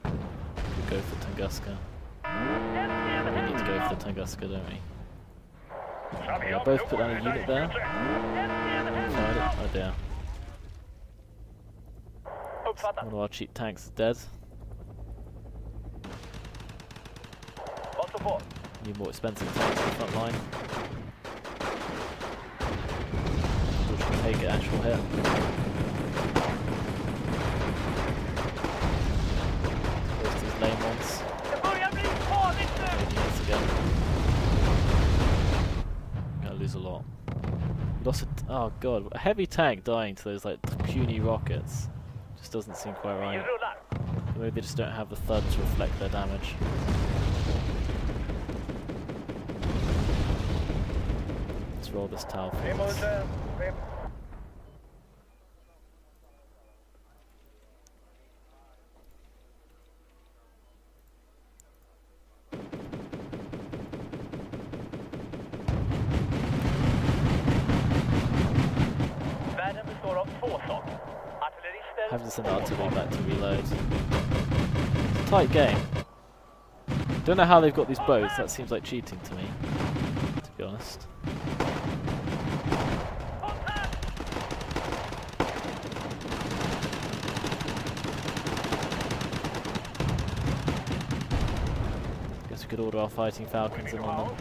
S1: Could go for Tunguska. We need to go for the Tunguska, don't we? Yeah, both put down a unit there. Fired it. Oh dear.
S2: Uppfattat.
S1: One of our cheap tanks is dead.
S2: Passa på.
S1: Need more expensive tanks in the front line. Which can take an actual hit. There's these lame ones.
S2: Det börjar bli farligt nu!
S1: Maybe once again. Gonna lose a lot. Lost oh god, a heavy tank dying to those like puny rockets. Just doesn't seem quite
S2: Vi
S1: right.
S2: rullar.
S1: Maybe they just don't have the thud to reflect their damage. Let's roll this towel forwards. having to send artillery back to reload. It's a tight game. Don't know how they've got these boats, that seems like cheating to me, to be honest. Guess we could order our fighting falcons in on them.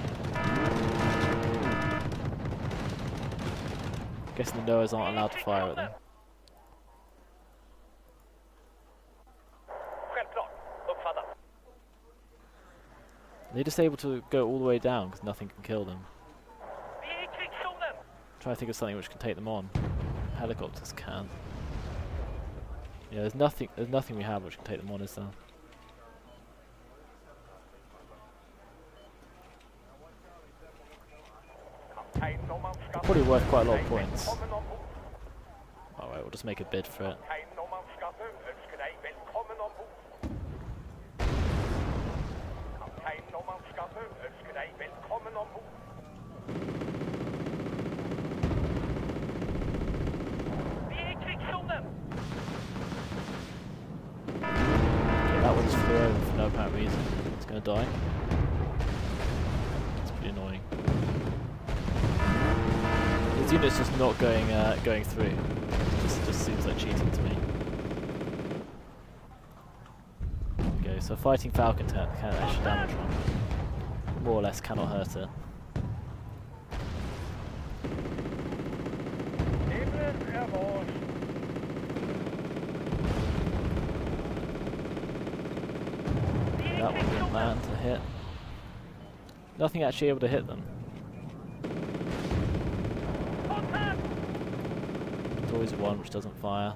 S1: Guessing the Noahs aren't allowed to fire at them. They're just able to go all the way down because nothing can kill them. Try to think of something which can take them on. Helicopters can. Yeah, there's nothing we have which can take them on, is there? Probably worth quite a lot of points. Alright, we'll just make a bid for it. That one just flew over for no apparent reason. It's gonna die. It's pretty annoying. His unit's just not going through. Just seems like cheating to me. Okay, so fighting Falcon can't actually damage one. More or less cannot hurt it. That one didn't land to hit. Nothing actually able to hit them. There's always one which doesn't fire.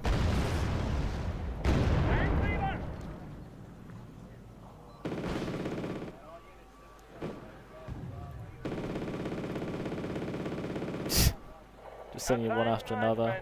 S1: Just sending you one after another.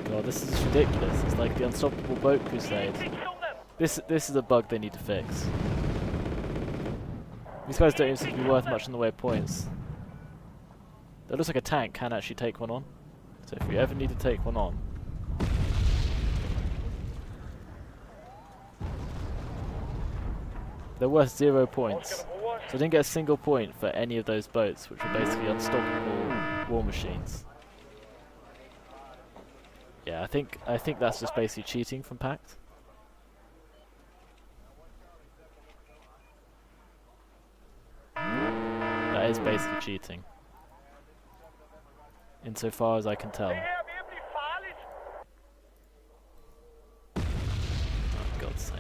S1: God, this is ridiculous. It's like the Unstoppable Boat Crusade. This is a bug they need to fix. These guys don't even seem to be worth much in the way of points. That looks like a tank can actually take one on. So if you ever need to take one on, they're worth 0 points. So I didn't get a single point for any of those boats, which were basically unstoppable war machines. Yeah, I think that's just basically cheating from Pact. That is basically cheating. Insofar as I can tell. Oh, for God's sake.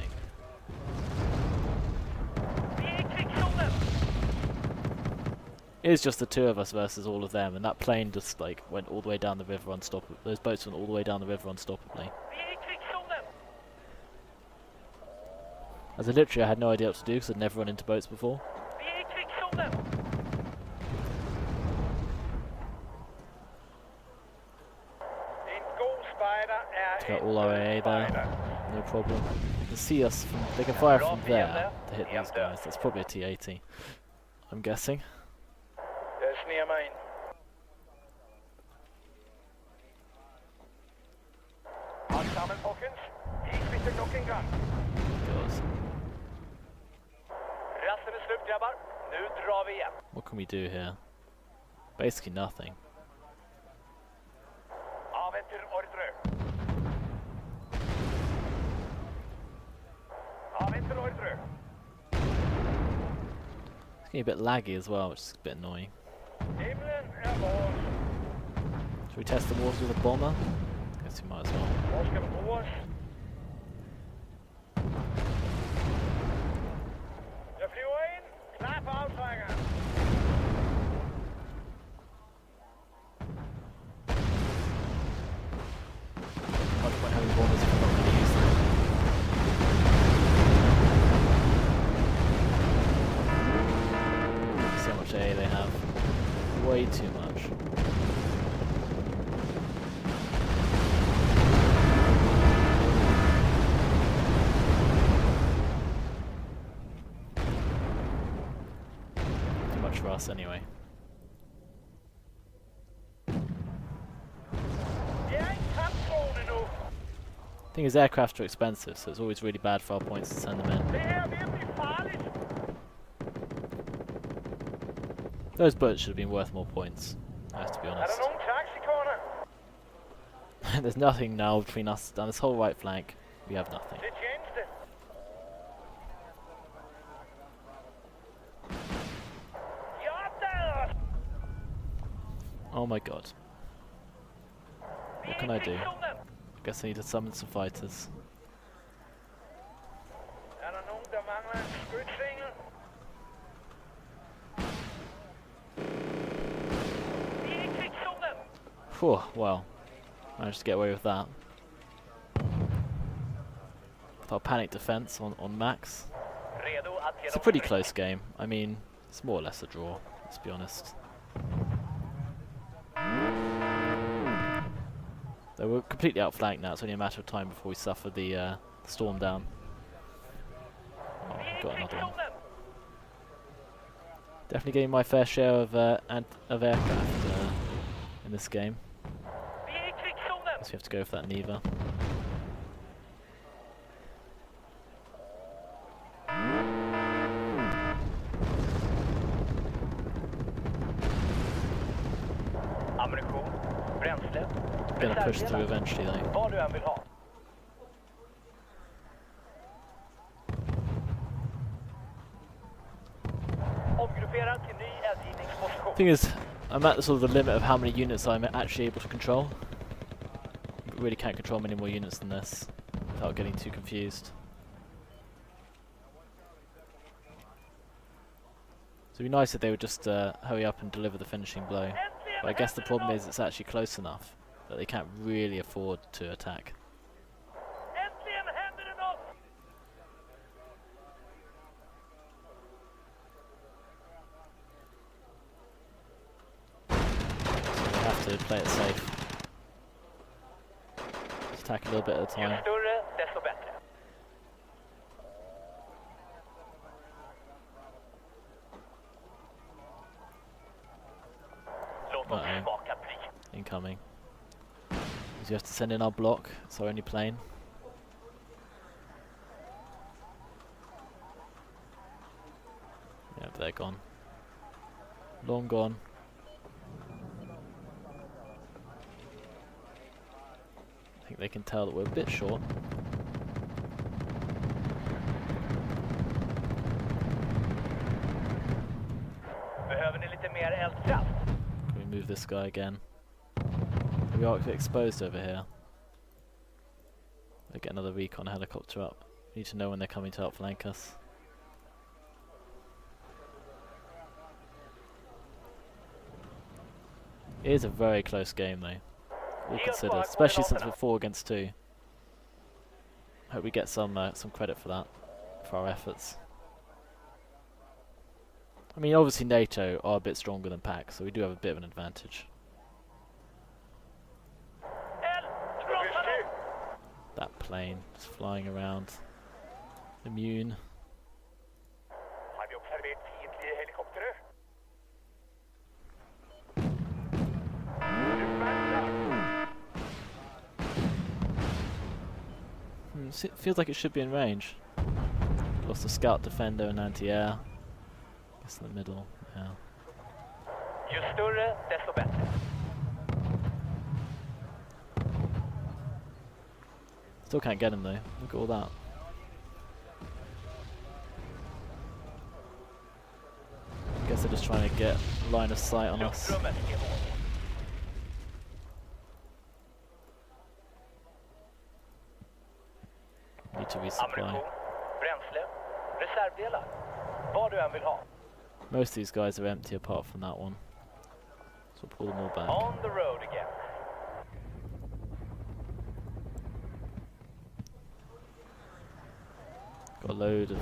S1: It is just the two of us versus all of them, and that plane just like went all the way down the river unstoppably. Those boats went all the way down the river unstoppably. As I literally had no idea what to do because I'd never run into boats before. Got all our AA there, no problem. They can see us from, they can fire from there to hit these guys. That's probably a T-80, I'm guessing. What can we do here? Basically nothing. Getting a bit laggy as well, which is a bit annoying.
S2: Himlen är vår.
S1: Should we test the waters with a bomber? Guess we might as well.
S2: Var ska vi på oss? Jag flyger in. Klar för avträngaren.
S1: Much point having bombers if I'm not going to use them. See how much AA they have. Way too much. Too much for us anyway. Thing is, aircraft are expensive, so it's always really bad for our points to send them in. Those boats should have been worth more points, I have to be honest. There's nothing now between us down this whole right flank. We have nothing. Oh my god. What can I do? Guess I need to summon some fighters. Whew, well, managed to get away with that. With our panic defense on max. It's a pretty close game. I mean, it's more or less a draw, let's be honest. Though we're completely outflanked now, it's only a matter of time before we suffer the storm down. Oh, got another one. Definitely getting my fair share of aircraft in this game. Guess we have to go for that Neva. Gonna push through eventually though. Thing is, I'm at sort of the limit of how many units I'm actually able to control. But really can't control many more units than this without getting too confused. So it'd be nice if they would just hurry up and deliver the finishing blow. But I guess the problem is it's actually close enough that they can't really afford to attack. So we have to play it safe. Just attack a little bit at a time. Uh-oh. Incoming. You have to send in our block, it's our only plane. Yeah, but they're gone. Long gone. I think they can tell that we're a bit short. Can we move this guy again? We are exposed over here. We'll get another recon helicopter up. We need to know when they're coming to outflank us. It is a very close game though, all considered, especially since we're 4 against 2. Hope we get some credit for that, for our efforts. I mean, obviously NATO are a bit stronger than PAC, so we do have a bit of an advantage. That plane just flying around, immune. It feels like it should be in range. Lost a scout defender and anti-air. Guess in the middle, yeah. Ju större, desto bättre. Still can't get him though. Look at all that. guess they're just trying to get line of sight on us.
S2: Luftrummet är mål.
S1: Need to resupply.
S2: Ammunition, bränsle, reservdelar. Vad du än vill ha.
S1: Most of these guys are empty apart from that one. So we'll pull them all back.
S2: On the road again.
S1: Got a load of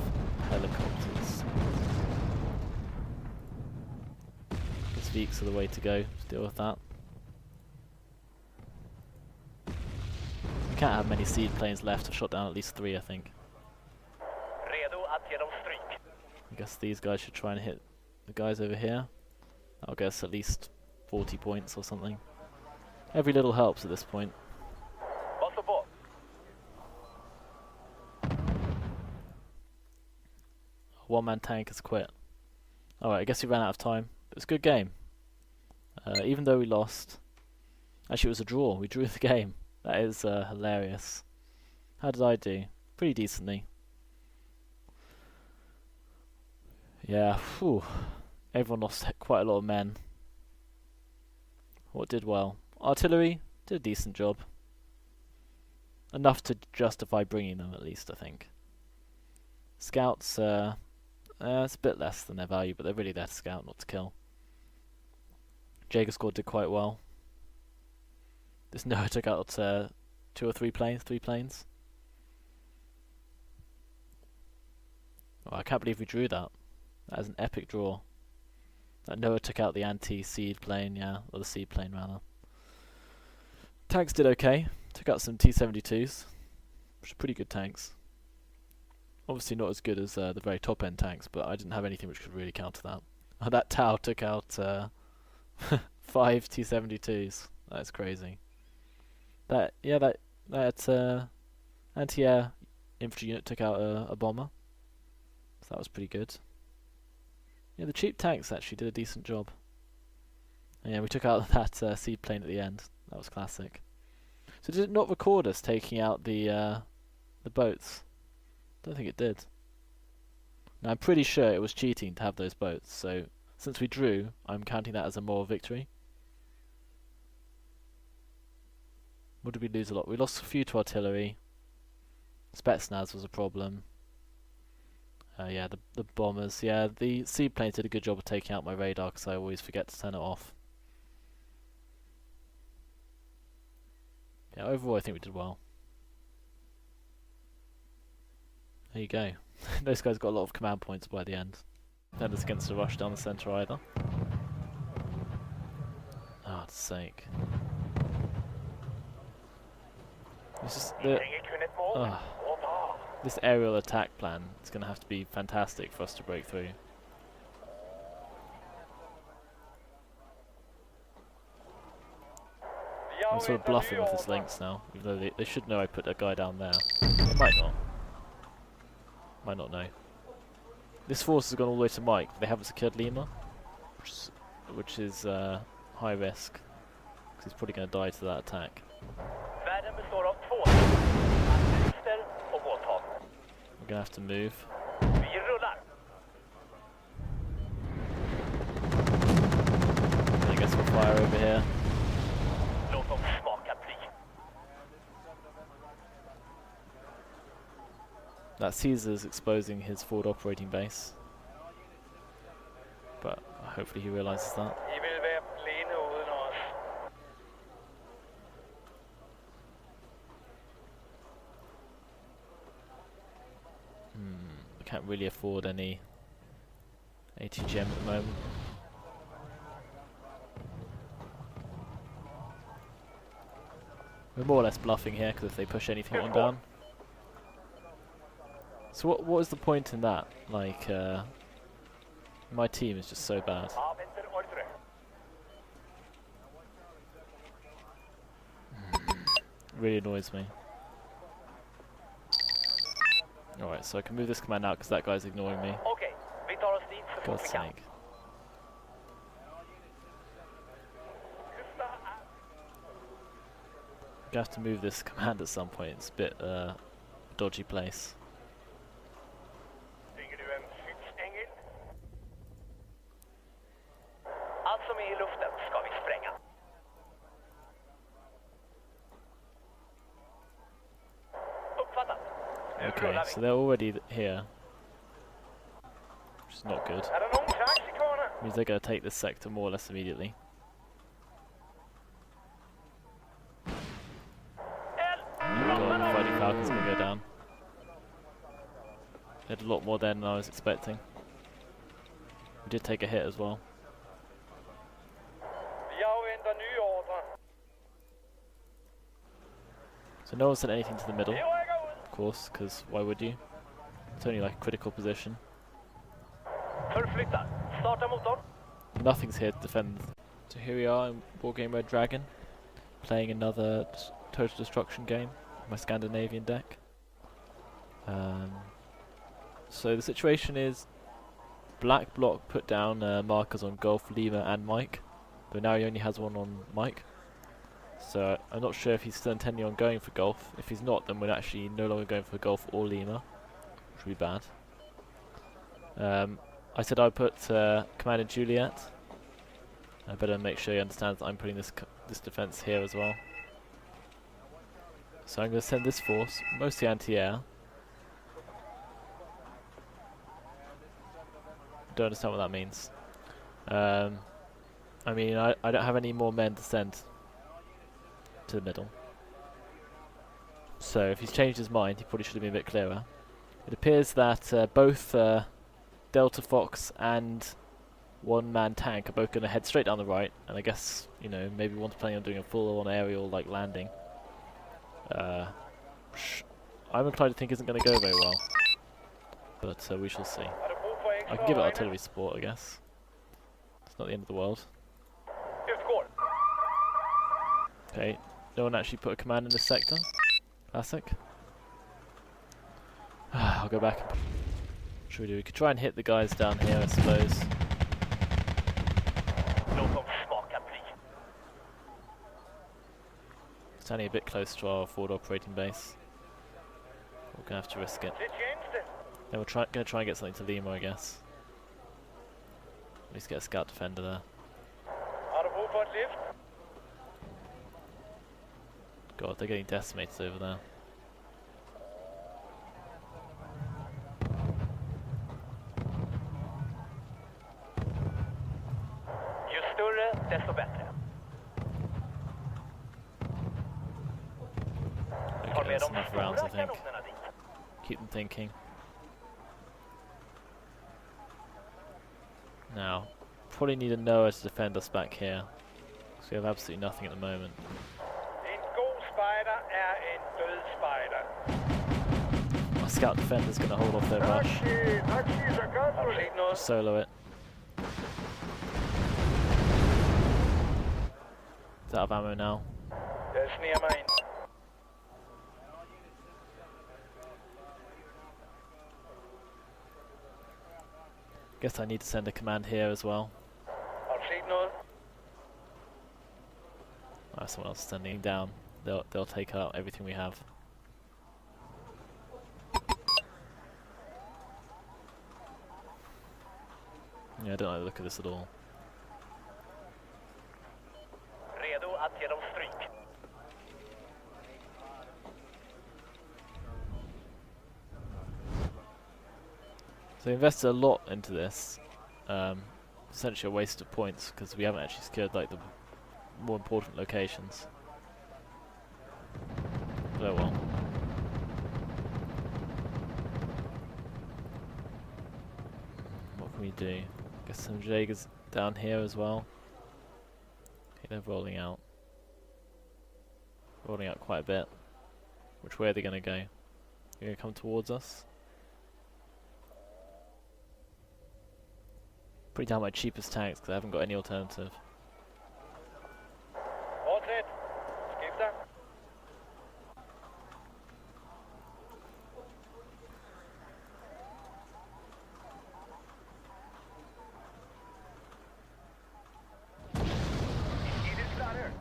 S1: helicopters. The Speaks are the way to go to deal with that. We can't have many seed planes left. I've shot down at least 3, I think.
S2: Redo att ge dem stryk.
S1: I guess these guys should try and hit the guys over here. That'll get us at least 40 points or something. Every little helps at this point.
S2: Vad står på?
S1: One-man tank has quit. Alright, I guess we ran out of time. It was a good game. Even though we lost. Actually, it was a draw. We drew the game. That is hilarious. How did I do? Pretty decently. Yeah, whew. Everyone lost quite a lot of men. What did well? Artillery did a decent job. Enough to justify bringing them, at least, I think. Scouts, it's a bit less than their value, but they're really there to scout, not to kill. Jaeger squad did quite well. This Noah took out 2 or 3 planes, 3 planes. Oh, I can't believe we drew that. That is an epic draw. That Noah took out the anti-seed plane, yeah, or the seed plane rather. Tanks did okay. Took out some T-72s, which are pretty good tanks. Obviously not as good as the very top end tanks, but I didn't have anything which could really counter that. Oh, that Tau took out 5 T-72s. That's crazy. That anti-air infantry unit took out a bomber. So that was pretty good. Yeah, the cheap tanks actually did a decent job. And yeah, we took out that seed plane at the end. That was classic. So did it not record us taking out the boats? I don't think it did. Now I'm pretty sure it was cheating to have those boats, so since we drew, I'm counting that as a moral victory. What did we lose a lot? We lost a few to artillery. Spetsnaz was a problem. Yeah, the bombers. Yeah, the seaplanes did a good job of taking out my radar because I always forget to turn it off. Yeah, overall I think we did well. There you go. Those guys got a lot of command points by the end. Defenders against a rush down the centre either. Oh, for sake. This is this aerial attack plan is going to have to be fantastic for us to break through. I'm sort of bluffing with his links now, even though they should know I put a guy down there. They might not. Might not know. This force has gone all the way to Mike. They haven't secured Lima, which is high risk, because he's probably going to die to that attack. We're going to have to move. I guess we'll fire over here. That Caesar's exposing his forward operating base, but hopefully he realises that. I can't really afford any ATGM at the moment. We're more or less bluffing here because if they push anything on down. So what is the point in that? Like, my team is just so bad. Really annoys me. Alright, so I can move this command out because that guy's ignoring me. God's sake. I have to move this command at some point. It's a bit dodgy place. Okay, so they're already here. Which is not good.
S2: Er der nogen taxikone?
S1: Means they're going to take this sector more or less immediately. The fighting Falcon's going to go down. They had a lot more there than I was expecting. We did take a hit as well.
S2: Vi afventer nye ordre.
S1: So no one sent anything to the middle,
S2: Vi rykker ud.
S1: of course, because why would you? It's only like a critical position.
S2: Förflytta. Starta motorn.
S1: Nothing's here to defend. So here we are in Wargame Red Dragon, playing another total destruction game with my Scandinavian deck. So the situation is Black Block put down markers on Golf, Lima and Mike, but now he only has one on Mike. So I'm not sure if he's still intending on going for Golf. If he's not, then we're actually no longer going for Golf or Lima, which would be bad. I said I'd put Command in Juliet. I better make sure he understands that I'm putting this defense here as well. So I'm going to send this force, mostly anti-air. Don't understand what that means. I mean, I don't have any more men to send to the middle. So if he's changed his mind, he probably should have been a bit clearer. It appears that both Delta Fox and one-man tank are both going to head straight down the right, and I guess, you know, maybe one's planning on doing a full-on aerial like landing. I'm inclined to think isn't going to go very well, but we shall see.
S2: Er der brug for
S1: I
S2: ekstra
S1: can give it
S2: øjne?
S1: artillery support, I guess. It's not the end of the world.
S2: Utgår.
S1: Okay, no one actually put a command in this sector. Classic. I'll go back. What should we do? We could try and hit the guys down here, I suppose.
S2: Låt dem smaka bly.
S1: Standing a bit close to our forward operating base. We're going to have to risk it.
S2: Til tjeneste.
S1: Then we're going to try and get something to Lima, I guess. At least get a scout defender there.
S2: Har du brug for et lift?
S1: God, they're getting decimated over there.
S2: Ju större, desto bättre. Ta
S1: Okay,
S2: med
S1: that's
S2: de
S1: enough rounds, I
S2: stora
S1: think.
S2: kanonerna dit.
S1: Keep them thinking. Now, probably need a Noah to defend us back here, because we have absolutely nothing at the moment.
S2: En god spejder er en død spejder.
S1: Our scout defender's going to hold off their rush.
S2: Har du set noget?
S1: Just solo it. It's out of ammo now.
S2: Jeg sniger mig ind.
S1: Guess I need to send a command here as well.
S2: Har du set noget?
S1: Someone else standing down. They'll take out everything we have. Yeah, I don't like the look of this at all.
S2: Redo att ge dem stryk.
S1: So we invested a lot into this. Essentially a waste of points because we haven't actually secured like the more important locations. But oh well. What can we do? Guess some Jaegers down here as well. Okay, they're rolling out. Rolling out quite a bit. Which way are they going to go? They're going to come towards us? Putting down my cheapest tanks because I haven't got any alternative.
S2: Fortsæt. Skifter.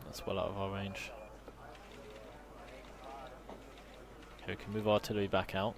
S1: That's well out of our range. Okay, we can move artillery back out.